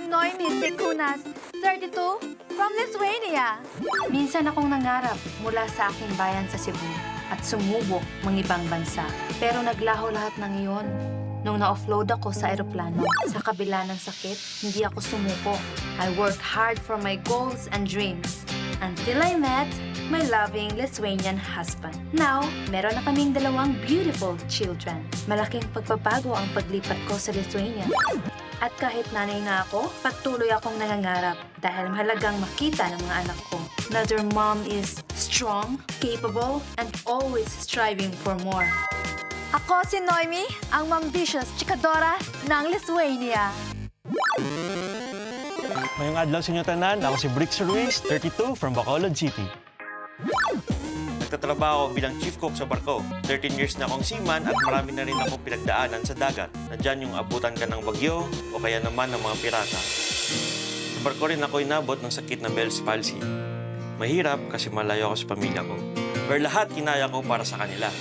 Noemi Sikunas, 32, from Lithuania. Minsan akong nangarap mula sa aking bayan sa Cebu at sumubok ibang bansa. Pero naglaho lahat ng iyon nung na-offload ako sa eroplano. Sa kabila ng sakit, hindi ako sumuko. I worked hard for my goals and dreams until I met my loving Lithuanian husband. Now, meron na kaming 2 beautiful children. Malaking pagbabago ang paglipat ko sa Lithuania. At kahit nanay na ako, patuloy akong nangangarap dahil mahalagang makita ng mga anak ko na their mom is strong, capable, and always striving for more. Ako si Noemi, ang ambitious chikadora ng Lithuania. Mayong adlaw sa inyo tanan, ako si Brix Ruiz, 32, from Bacolod City. Nagtatrabaho bilang chief cook sa barko. 13 years na akong seaman at marami na rin akong pinagdaanan sa dagat. Nandyan yung abutan ka ng bagyo o kaya naman ng mga pirata. Sa barko rin ako inabot ng sakit na Bell's palsy. Mahirap kasi malayo ako sa pamilya ko. Pero lahat kinaya ko para sa kanila.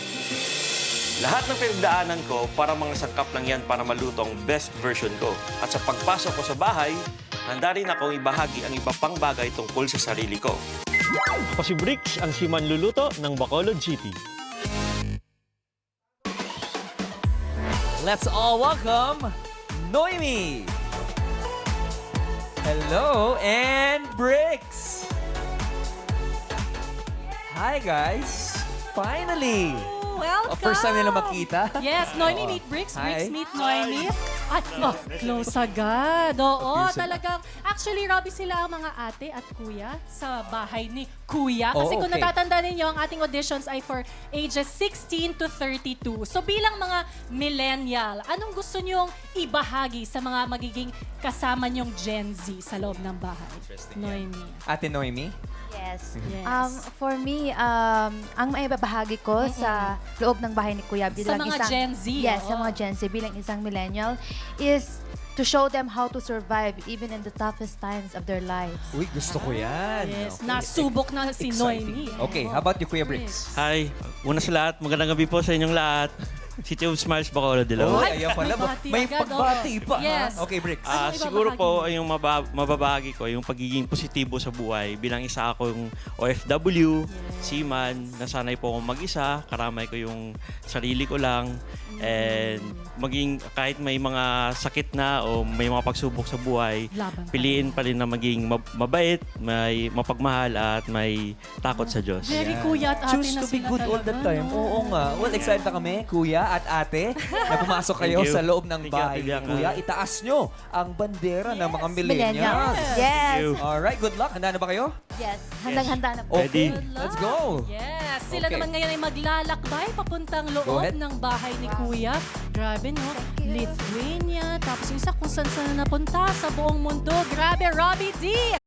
Lahat ng pinagdaanan ko para mga sangkap lang yan para maluto ang best version ko. At sa pagpasok ko sa bahay, handa rin akong ibahagi ang iba pang bagay tungkol sa sarili ko. Ako si Brix, ang siman luluto ng Bacolod City. Let's all welcome Noemi. Hello, and Brix. Hi, guys. Finally. Welcome! First time nila makita. Yes, Noemi meet Brix, Brix Hi. meet Noemi. At close agad. Oo, talagang. Actually, Robbie, sila ang mga ate at kuya sa bahay ni Kuya. Kasi Oh, kung okay. natatanda ninyo, ang ating auditions ay for ages 16 to 32. So bilang mga millennial, anong gusto nyong ibahagi sa mga magiging kasama nyong Gen Z sa loob ng bahay? Noemi. Ate Noemi. Yes. Yes. For me, ang maibabahagi ko sa loob ng bahay ni Kuya bilang mga isang... Gen Z, Yes, oo. sa mga Gen Z bilang isang millennial is to show them how to survive even in the toughest times of their lives. Uy, gusto ko yan. Yes, Okay. nasubok na si Exciting. Noemi. Okay, Oo. how about you, Kuya Brix? Hi! Una sa lahat, magandang gabi po sa inyong lahat. City of Smiles, Bacolod, Oh, Dilaw. ayan pala. Bati May agad, pagbati oo. pa. Yes. Ha? Okay, Brix. Ano Siguro ibabahagi po, mo? yung mababahagi ko, yung pagiging positibo sa buhay. Bilang isa akong OFW, seaman, nasanay po akong mag-isa, karamay ko yung sarili ko lang. And maging kahit may mga sakit na o may mga pagsubok sa buhay, Laban pa piliin pa rin na maging mabait, may mapagmahal at may takot sa Diyos. Very Ayan. kuya at ate Choose na to be sila good all the talaga, time. no? Oo nga. Well, excited na kami, kuya at ate, na pumasok kayo Thank you. sa loob ng Thank you, bahay Ate ni Bianca. kuya. Itaas nyo ang bandera ng mga millennials. Millennials. Yes. Yes. you. Alright, good luck. Handa na ba kayo? Yes. Handang-handa na po. Ready? Okay, Good luck. let's go. Yes, sila Okay. naman ngayon ay maglalakbay papuntang Go loob ahead. ng bahay ni Kuya. Grabe, no? Lithuania, tapos yung isa kung saan na napunta sa buong mundo. Grabe, Robbie D!